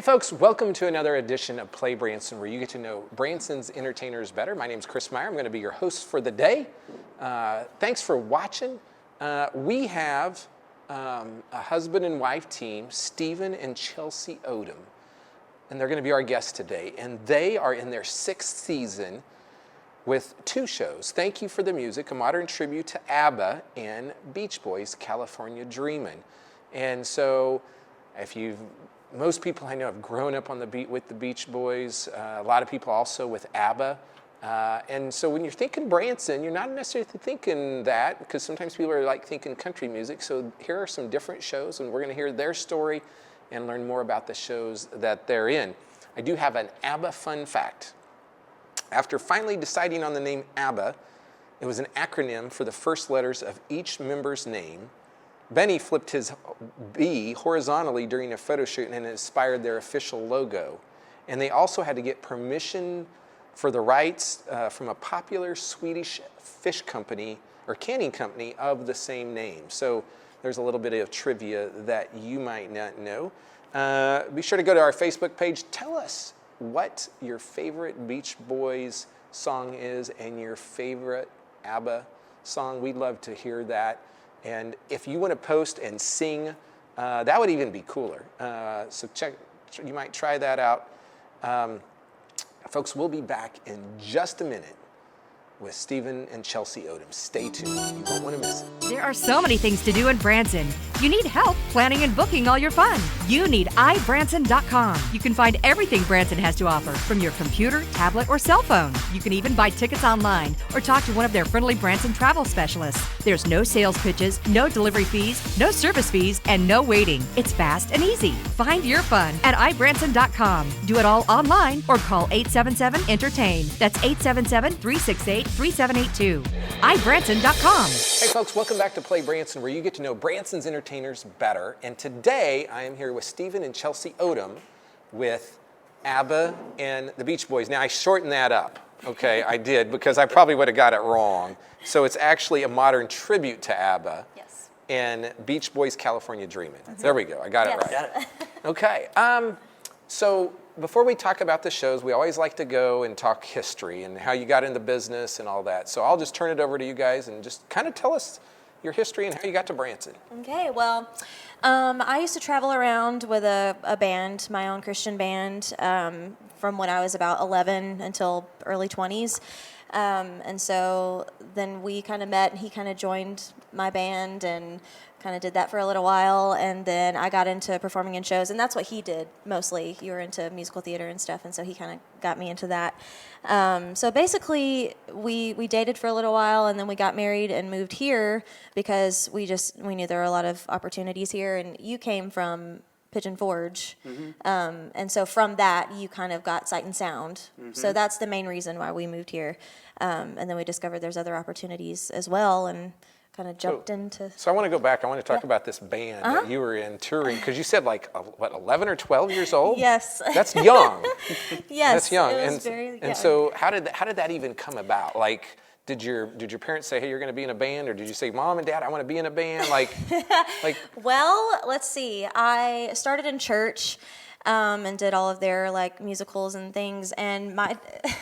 Hey folks, welcome to another edition of Play Branson, where you get to know Branson's entertainers better. My name is Chris Meyer. I'm going to be your host for the day. Thanks for watching. We have a husband and wife team, Stephen and Chelsie Odom, and they're going to be our guests today. And they are in their 6th season with 2 shows, Thank You for the Music, a modern tribute to ABBA, and Beach Boys' California Dreamin'. And so most people I know have grown up on the beat with the Beach Boys. A lot of people also with ABBA. And so when you're thinking Branson, you're not necessarily thinking that, because sometimes people are like thinking country music. So here are some different shows, and we're going to hear their story and learn more about the shows that they're in. I do have an ABBA fun fact. After finally deciding on the name ABBA, it was an acronym for the first letters of each member's name. Benny flipped his B horizontally during a photo shoot, and it inspired their official logo. And they also had to get permission for the rights from a popular Swedish fish company or canning company of the same name. So there's a little bit of trivia that you might not know. Be sure to go to our Facebook page. Tell us what your favorite Beach Boys song is and your favorite ABBA song. We'd love to hear that. And if you want to post and sing, that would even be cooler. So you might try that out. Folks, we'll be back in just a minute with Stephen and Chelsie Odom. Stay tuned. You won't want to miss it. There are so many things to do in Branson. You need help planning and booking all your fun. You need ibranson.com. You can find everything Branson has to offer from your computer, tablet, or cell phone. You can even buy tickets online or talk to one of their friendly Branson travel specialists. There's no sales pitches, no delivery fees, no service fees, and no waiting. It's fast and easy. Find your fun at ibranson.com. Do it all online or call 877-ENTERTAIN. That's 877-368-3782. ibranson.com. Hey folks, welcome back to Play Branson, where you get to know Branson's entertainers better. And today I am here with Stephen and Chelsie Odom with ABBA and the Beach Boys. Now I shortened that up, okay? I did, because I probably would have got it wrong. So it's actually a modern tribute to ABBA. Yes. And Beach Boys' California Dreamin'. There we go, I got it right. Got it. Okay, so before we talk about the shows, we always like to go and talk history and how you got into business and all that. So I'll just turn it over to you guys and just kind of tell us your history and how you got to Branson. Okay, well, I used to travel around with a band, my own Christian band, from when I was about 11 until early 20s. And so then we kind of met, and he kind of joined my band and kind of did that for a little while, and then I got into performing in shows, and that's what he did mostly. You were into musical theater and stuff, and so he kind of got me into that. So basically, we dated for a little while, and then we got married and moved here because we knew there were a lot of opportunities here, and you came from Pigeon Forge, and so from that, you kind of got Sight and Sound. So that's the main reason why we moved here, and then we discovered there's other opportunities as well, and kind of jumped into. So I want to go back. I want to talk about this band that you were in touring, because you said like, 11 or 12 years old? Yes. That's young. Yes. That's young. It was very young. And so how did that even come about? Like, did your parents say, hey, you're going to be in a band? Or did you say, Mom and Dad, I want to be in a band? Well, let's see. I started in church. And did all of their like musicals and things. And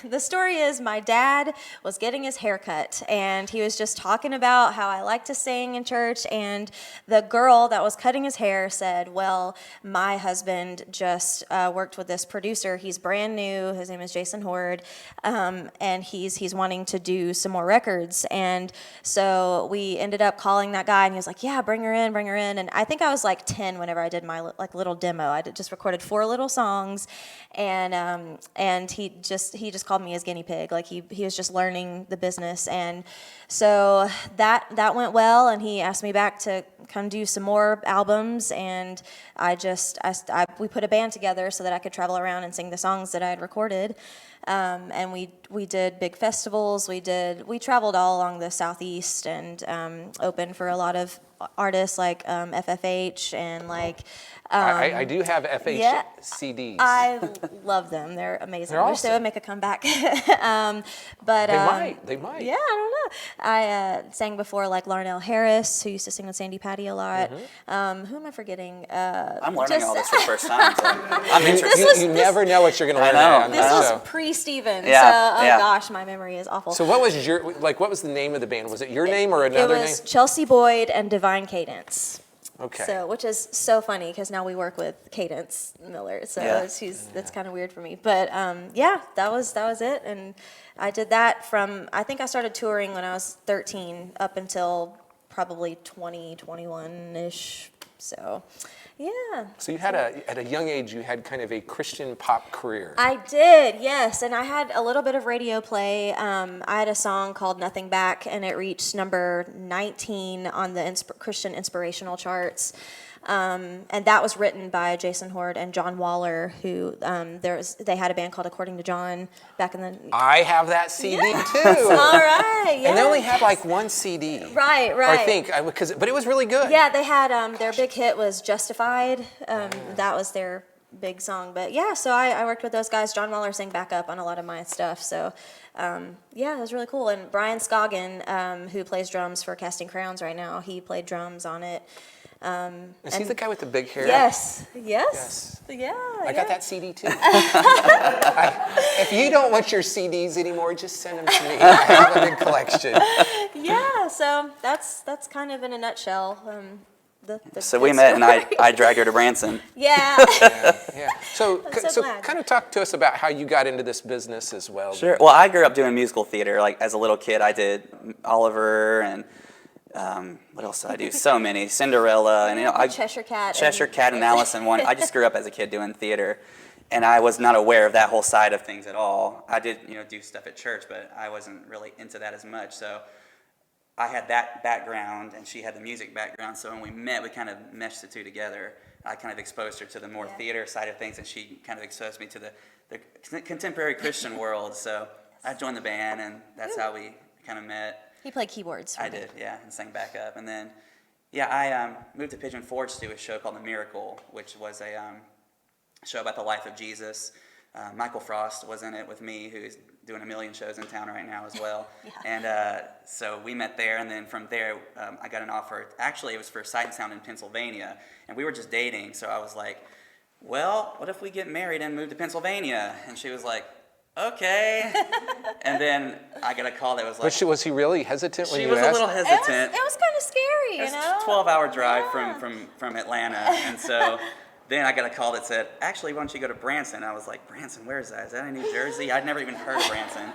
the story is my dad was getting his hair cut, and he was just talking about how I like to sing in church. And the girl that was cutting his hair said, well, my husband just worked with this producer. He's brand new. His name is Jason Horde. And he's wanting to do some more records. And so we ended up calling that guy, and he was like, yeah, bring her in. And I think I was like 10 whenever I did my like little demo. I just recorded 4 little songs, and he just called me his guinea pig. Like he was just learning the business, and so that went well. And he asked me back to come do some more albums, and we put a band together so that I could travel around and sing the songs that I had recorded. And we did big festivals. We traveled all along the Southeast and opened for a lot of artists like FFH and like. I do have FHH. CDs? I love them. They're amazing. They're I wish they awesome. would make a comeback. But They might. Yeah, I don't know. I sang before like Larnell Harris, who used to sing with Sandy Patty a lot. Who am I forgetting? I'm learning all this for the first time. So I'm interested. You never know what you're going to learn know. on This this was show. pre-Steven, Yeah, so yeah. gosh, my memory is awful. So what was what was the name of the band? Was it your name or another It was name? Chelsie Boyd and Divine Cadence. Okay. So, which is so funny because now we work with Cadence Miller, so Yeah. that's kind of weird for me. But yeah, that was it, and I did that from I think I started touring when I was 13 up until probably 21-ish. So, yeah. So you had at a young age you had kind of a Christian pop career. I did, yes, and I had a little bit of radio play. I had a song called "Nothing Back," and it reached number 19 on the Christian inspirational charts. And that was written by Jason Horde and John Waller, who they had a band called According to John back in the. I have that CD too. All right, yeah. And they only had like one CD. Right. Or I think but it was really good. Yeah, they had their big hit was "Justified." That was their big song. But yeah, so I worked with those guys. John Waller sang backup on a lot of my stuff. So yeah, it was really cool. And Brian Scoggin, who plays drums for Casting Crowns right now, he played drums on it. Is he the guy with the big hair? Yes. Yeah. I got that CD too. If you don't want your CDs anymore, just send them to me. I have a big collection. Yeah. So that's kind of in a nutshell. So we met, and I dragged her to Branson. Yeah. Yeah. So so glad. kind of talk to us about how you got into this business as well. Sure. Well, I grew up doing musical theater. Like as a little kid, I did Oliver and what else did I do? So many. Cinderella and Cheshire Cat. Cheshire Cat and Alice in Wonderland. I just grew up as a kid doing theater, and I was not aware of that whole side of things at all. I did do stuff at church, but I wasn't really into that as much. So I had that background, and she had the music background. So when we met, we kind of meshed the two together. I kind of exposed her to the more theater side of things, and she kind of exposed me to the contemporary Christian world. So I joined the band, and that's how we kind of met. He played keyboards. I did, yeah, and sang backup. And then, I moved to Pigeon Forge to do a show called The Miracle, which was a show about the life of Jesus. Michael Frost was in it with me, who's doing a million shows in town right now as well. And so we met there, and then from there, I got an offer. Actually, it was for Sight and Sound in Pennsylvania, and we were just dating. So I was like, well, what if we get married and move to Pennsylvania? And she was like, okay. And then I got a call that was like... Was he really hesitant when you asked? She was a little hesitant. It was kind of scary, It was a 12-hour drive from Atlanta. And so then I got a call that said, actually, why don't you go to Branson? I was like, Branson, where is that? Is that in New Jersey? I'd never even heard of Branson.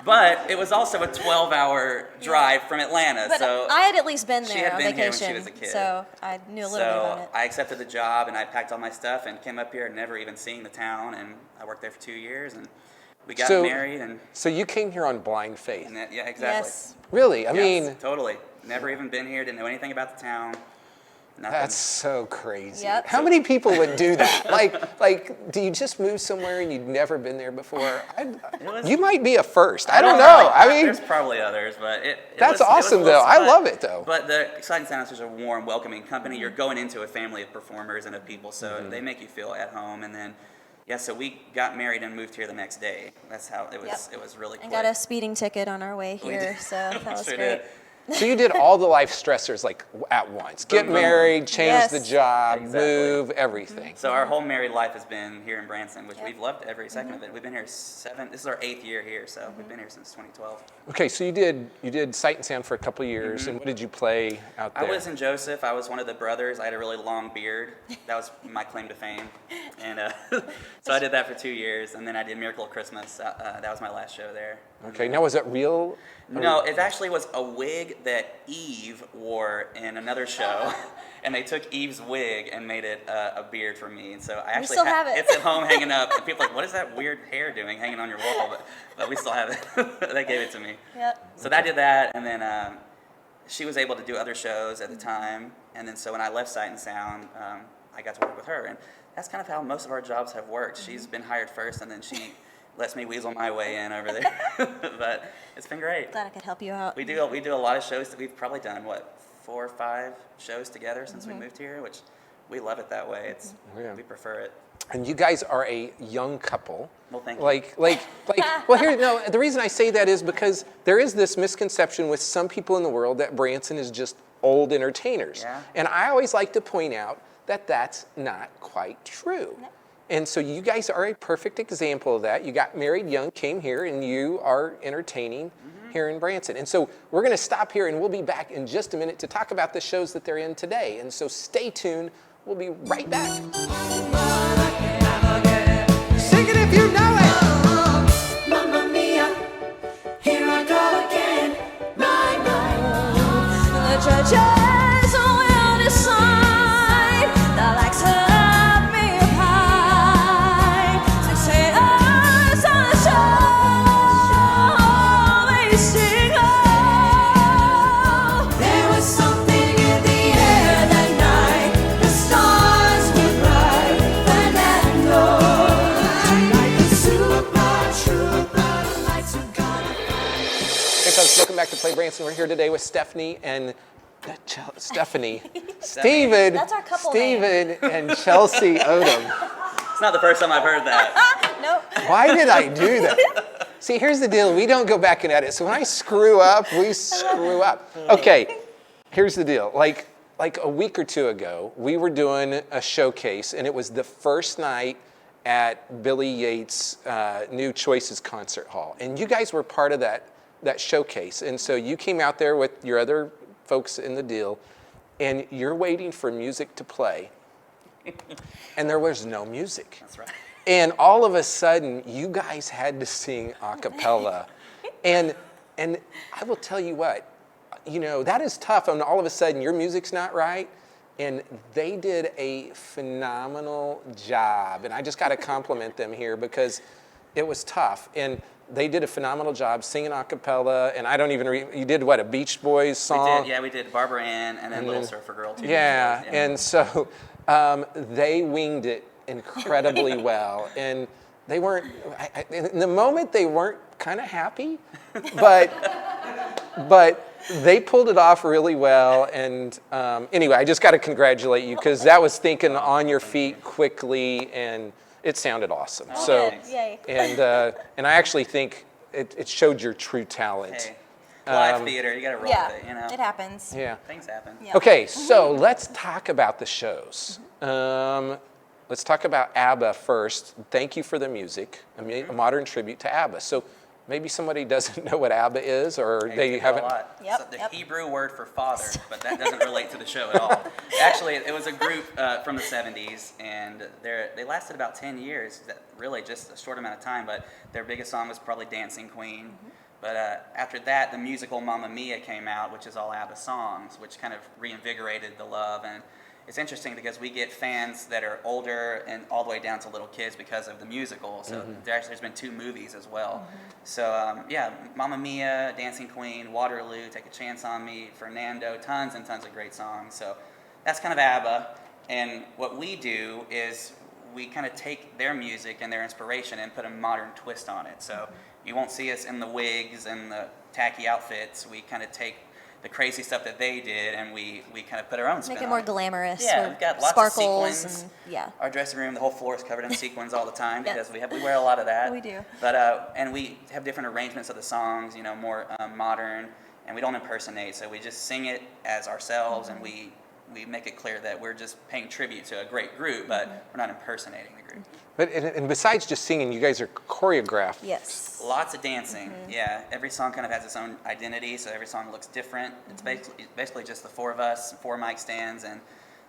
But it was also a 12-hour drive from Atlanta. But so I had at least been she there had on been vacation, here when she was a kid. so I knew a little bit about it. I accepted the job, and I packed all my stuff and came up here, never even seeing the town. And I worked there for 2 years, and we got married. And so you came here on blind faith? yeah, exactly. Yes. Really? I Yes, mean... totally. Never even been here, didn't know anything about the town. Nothing. That's so crazy. Yep. How many people would do that? like, do you just move somewhere and you'd never been there before? You might be a first. I don't know. I mean, there's probably others, but that's awesome, though. I love it, though. But the Sight and Sound is such a warm, welcoming company. You're going into a family of performers and of people, so they make you feel at home. And then, so we got married and moved here the next day. That's how it was. Yep. It was really quick. And got a speeding ticket on our way here, so that was Sure great. did. So you did all the life stressors like at once. Get married, change the job, Exactly. Move, everything. So our whole married life has been here in Branson, which we've loved every second of it. We've been here this is our 8th year here, so we've been here since 2012. Okay, so you did Sight and Sound for a couple of years, and what did you play out there? I was in Joseph. I was one of the brothers. I had a really long beard. That was my claim to fame. And so I did that for 2 years, and then I did Miracle of Christmas. That was my last show there. Okay, now was it real? No, it actually was a wig that Eve wore in another show, and they took Eve's wig and made it a beard for me. And so I actually still have it. It's at home hanging up, and people are like, what is that weird hair doing hanging on your wall? But we still have it. They gave it to me. Yep. So I did that, and then she was able to do other shows at the time. And then so when I left Sight and Sound, I got to work with her. And that's kind of how most of our jobs have worked. She's been hired first, and then she lets me weasel my way in over there. But it's been great. Glad I could help you out. We do a lot of shows that we've probably done, 4 or 5 shows together since we moved here, which we love it that way. It's we prefer it. And you guys are a young couple. Well, thank you. Well, here, no, the reason I say that is because there is this misconception with some people in the world that Branson is just old entertainers. Yeah. And I always like to point out that that's not quite true. No. And so you guys are a perfect example of that. You got married young, came here, and you are entertaining here in Branson. And so we're going to stop here, and we'll be back in just a minute to talk about the shows that they're in today. And so stay tuned. We'll be right back. Sing it if you know it. Mamma mia, here I go again. My. The judges will decide the likes of me high. Success on the show, they sing. Oh, There was something in the air that night. The stars were bright, Fernando. Like a super trooper, lights of God. Hey folks, welcome back to Play Branson. We're here today with Stephanie and Stephanie, Steven, That's our couple Steven and Chelsie Odom. It's not the first time I've heard that. nope. Why did I do that? See, here's the deal. We don't go back and edit. So when I screw up, we screw up. Okay, here's the deal. Like a week or two ago, we were doing a showcase, and it was the first night at Billy Yates' New Choices Concert Hall. And you guys were part of that showcase. And so you came out there with your other folks in the deal, and you're waiting for music to play, and there was no music. That's right. And all of a sudden, you guys had to sing a cappella. And I will tell you what, that is tough. And all of a sudden, your music's not right. And they did a phenomenal job. And I just got to compliment them here because it was tough. And they did a phenomenal job singing a cappella. And I don't even you did what, a Beach Boys song? We did Barbara Ann and then Little Surfer Girl too. Yeah. And so they winged it incredibly well. And they weren't, in the moment they weren't kind of happy, but they pulled it off really well. And anyway, I just got to congratulate you because that was thinking on your feet quickly, and it sounded awesome. Oh, so, thanks. Yay. and I actually think it showed your true talent. Hey, live theater, you got to roll Yeah, with it, it happens. Yeah. Things happen. Yeah. Okay, so let's talk about the shows. Let's talk about ABBA first. Thank you for the music, a modern tribute to ABBA. So maybe somebody doesn't know what ABBA is, or they haven't. A lot. Yep, It's the yep. Hebrew word for father, but that doesn't relate to the show at all. Actually, it was a group from the 70s, and they lasted about 10 years, really just a short amount of time, but their biggest song was probably Dancing Queen. But after that, the musical Mamma Mia came out, which is all ABBA songs, which kind of reinvigorated the love. And it's interesting because we get fans that are older and all the way down to little kids because of the musical. So there's been 2 movies as well. So Mamma Mia, Dancing Queen, Waterloo, Take a Chance on Me, Fernando, tons and tons of great songs. So that's kind of ABBA. And what we do is we kind of take their music and their inspiration and put a modern twist on it. So you won't see us in the wigs and the tacky outfits. We kind of take the crazy stuff that they did, and we kind of put our own spin Make it on more glamorous. Yeah, with we've got lots sparkles of sequins. and yeah. Our dressing room, the whole floor is covered in sequins all the time Yes. because we wear a lot of that. We do. But and we have different arrangements of the songs, more modern, and we don't impersonate. So we just sing it as ourselves, and we make it clear that we're just paying tribute to a great group, but we're not impersonating the group. But and besides just singing, you guys are choreographed. Yes. Lots of dancing. Yeah, every song kind of has its own identity, so every song looks different. It's basically just the 4 of us, 4 mic stands, and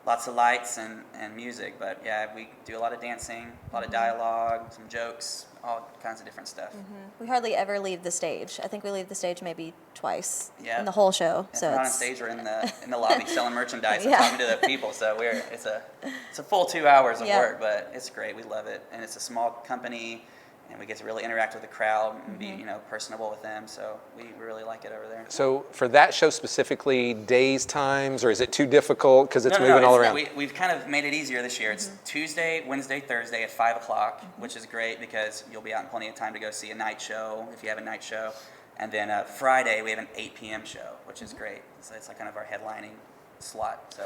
lots of lights and music. But yeah, we do a lot of dancing, a lot of dialogue, some jokes, all kinds of different stuff. We hardly ever leave the stage. I think we leave the stage maybe twice Yeah. in the whole show. If So we're not on it's stage, we're in the lobby selling merchandise and Yeah. talking to the people. So it's a full 2 hours of Yeah. work, but it's great. We love it, and it's a small company, and we get to really interact with the crowd and be personable with them. So we really like it over there. So for that show specifically, days, times, or is it too difficult because it's moving all around? We've kind of made it easier this year. It's Tuesday, Wednesday, Thursday at 5 o'clock, which is great because you'll be out in plenty of time to go see a night show if you have a night show. And then Friday, we have an 8 p.m. show, which is great. So it's like kind of our headlining slot. So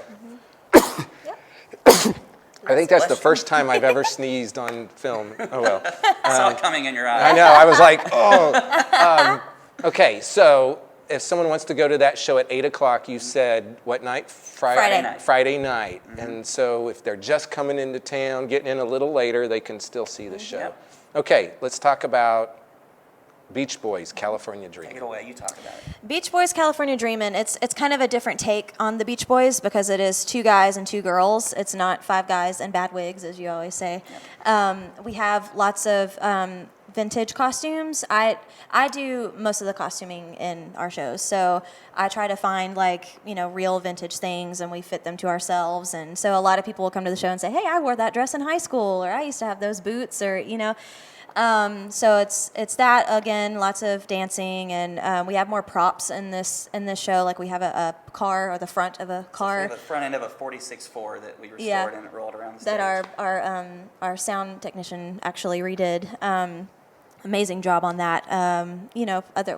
I think that's the first time I've ever sneezed on film. Oh, well. I saw it coming in your eye. I know. I was like, oh. Okay, so if someone wants to go to that show at 8 o'clock, you said what night? Friday night. Friday night. And so if they're just coming into town, getting in a little later, they can still see the show. Yep. Okay, let's talk about Beach Boys, California Dreaming. Take it away. You talk about it. Beach Boys, California Dreamin'. It's kind of a different take on the Beach Boys because it is 2 guys and 2 girls. It's not 5 guys and bad wigs, as you always say. Yep. We have lots of vintage costumes. I do most of the costuming in our shows, so I try to find real vintage things, and we fit them to ourselves. And so a lot of people will come to the show and say, "Hey, I wore that dress in high school," or "I used to have those boots," or So it's that again, lots of dancing, and we have more props in this show. Like we have a car, or the front of a car. So we have the front end of a 46 Ford that we restored and it rolled around the stage. That our sound technician actually redid. Amazing job on that.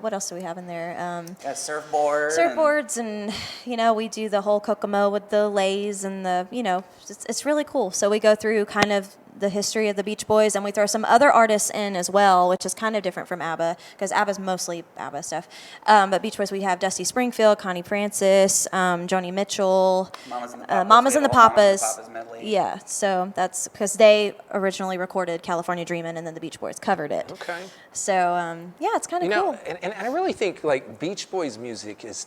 What else do we have in there? Got surfboard. Surfboards, and we do the whole Kokomo with the lays and the it's really cool. So we go through kind of the history of the Beach Boys, and we throw some other artists in as well, which is kind of different from ABBA, because ABBA's mostly ABBA stuff. But Beach Boys, we have Dusty Springfield, Connie Francis, Joni Mitchell, Mamas and the Papas. medley. Yeah, so that's because they originally recorded California Dreamin', and then the Beach Boys covered it. Okay. So it's kind of cool. And I really think Beach Boys music is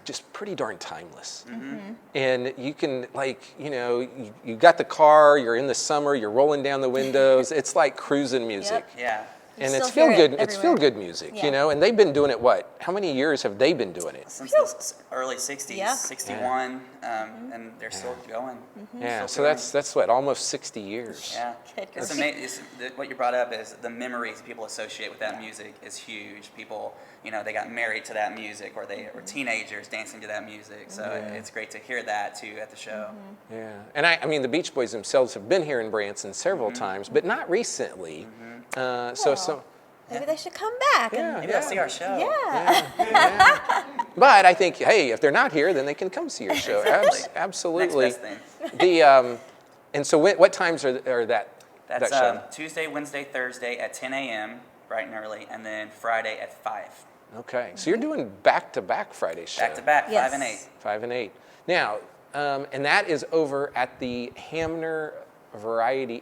just pretty darn timeless. Mm-hmm. And you can you got the car, you're in the summer, you're rolling down the windows. It's like cruising music. Yep. Yeah. And it's feel good music, and they've been doing it how many years have they been doing it? Since the early 60s, Yeah. 61, and they're still going. Mm-hmm. Yeah, so that's what, almost 60 years. Yeah. Good It's grief. amazing. What you brought up is the memories people associate with that music is huge. People, they got married to that music, or they were teenagers dancing to that music. So it's great to hear that too at the show. Mm-hmm. Yeah, and I mean the Beach Boys themselves have been here in Branson several times, but not recently. Maybe they should come back. Maybe they'll see our show. Yeah. But I think, hey, if they're not here, then they can come see your show. Absolutely. Next best thing. And so what times are that? That's that show? Tuesday, Wednesday, Thursday at 10 a.m. bright and early, and then Friday at 5. Okay, so you're doing back-to-back Friday show. Back to back, Yes. 5 and 8. 5 and 8. Now, and that is over at the Hamner Variety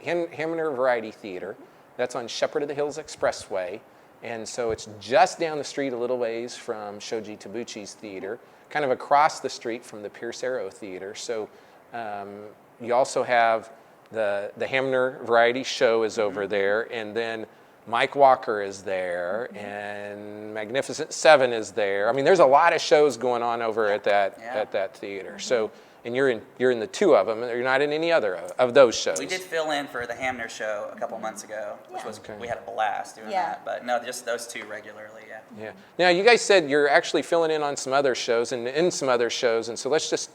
Theater. That's on Shepherd of the Hills Expressway. And so it's just down the street a little ways from Shoji Tabuchi's theater, kind of across the street from the Pierce Arrow Theater. So you also have the Hamner Variety Show is over there, and then Mike Walker is there, and Magnificent Seven is there. I mean, there's a lot of shows going on over at that theater. So, and you're in the 2 of them. You're not in any other of those shows. We did fill in for the Hamner show a couple months ago, which was we had a blast doing that. But no, just those 2 regularly. Yeah. Yeah. Now you guys said you're actually filling in on some other shows and in some other shows, and so let's just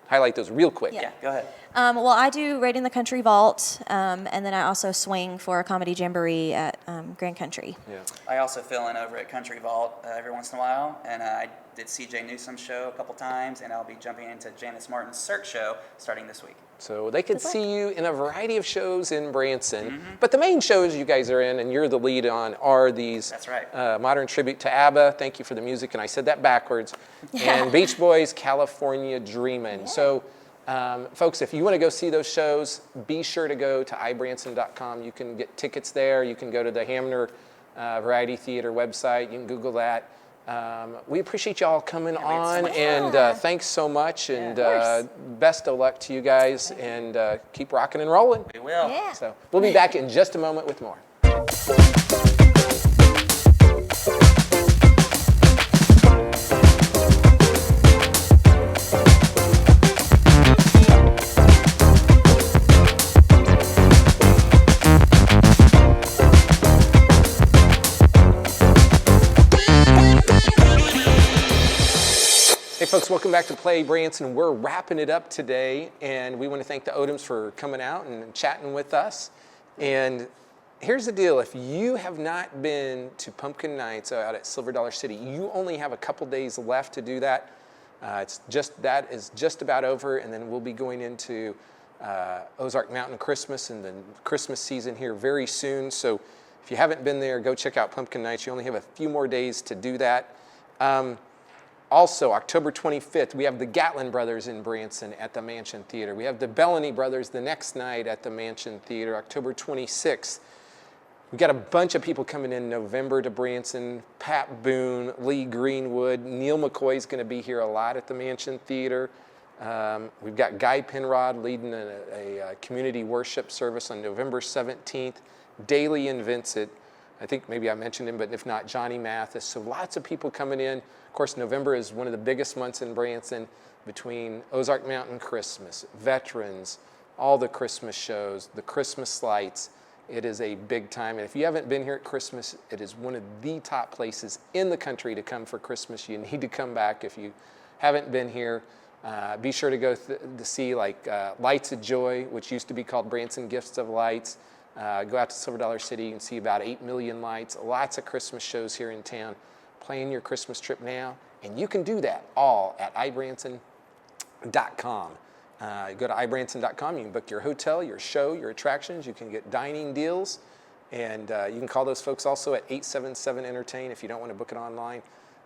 highlight those real quick. Yeah, go ahead. Well, I do Raiding the Country Vault, and then I also swing for a comedy jamboree at Grand Country. Yeah. I also fill in over at Country Vault every once in a while, and I did CJ Newsom's show a couple times, and I'll be jumping into Janice Martin's Cirque show starting this week. So they could see you in a variety of shows in Branson, but the main shows you guys are in and you're the lead on are these That's right. Modern Tribute to ABBA, Thank You for the Music, and I said that backwards, and Beach Boys, California Dreamin'. Yeah. So folks, if you want to go see those shows, be sure to go to ibranson.com. You can get tickets there. You can go to the Hamner Variety Theater website. You can Google that. We appreciate y'all coming on, and thanks so much, and best of luck to you guys, and keep rocking and rolling. We will. Yeah. So we'll be back in just a moment with more. Hey folks, welcome back to Play Branson. We're wrapping it up today, and we want to thank the Odoms for coming out and chatting with us. And here's the deal. If you have not been to Pumpkin Nights out at Silver Dollar City, you only have a couple days left to do that. That is just about over, and then we'll be going into Ozark Mountain Christmas and the Christmas season here very soon. So if you haven't been there, go check out Pumpkin Nights. You only have a few more days to do that. Also, October 25th, we have the Gatlin Brothers in Branson at the Mansion Theater. We have the Bellany Brothers the next night at the Mansion Theater, October 26th. We've got a bunch of people coming in November to Branson. Pat Boone, Lee Greenwood, Neil McCoy's going to be here a lot at the Mansion Theater. We've got Guy Penrod leading a community worship service on November 17th. Daly and Vincent. I think maybe I mentioned him, but if not, Johnny Mathis. So lots of people coming in. Of course, November is one of the biggest months in Branson between Ozark Mountain Christmas, Veterans, all the Christmas shows, the Christmas lights. It is a big time. And if you haven't been here at Christmas, it is one of the top places in the country to come for Christmas. You need to come back if you haven't been here. Be sure to go to see Lights of Joy, which used to be called Branson Gifts of Lights. Go out to Silver Dollar City. You can see about 8 million lights. Lots of Christmas shows here in town. Plan your Christmas trip now, and you can do that all at ibranson.com. Go to ibranson.com. You can book your hotel, your show, your attractions. You can get dining deals, and you can call those folks also at 877-ENTERTAIN if you don't want to book it online.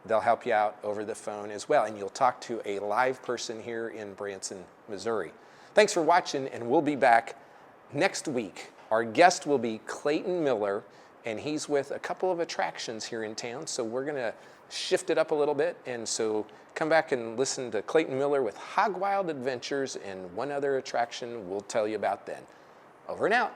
They'll help you out over the phone as well, and you'll talk to a live person here in Branson, Missouri. Thanks for watching, and we'll be back next week. Our guest will be Clayton Miller, and he's with a couple of attractions here in town, so we're going to shift it up a little bit. And so come back and listen to Clayton Miller with Hog Wild Adventures and one other attraction we'll tell you about then. Over and out.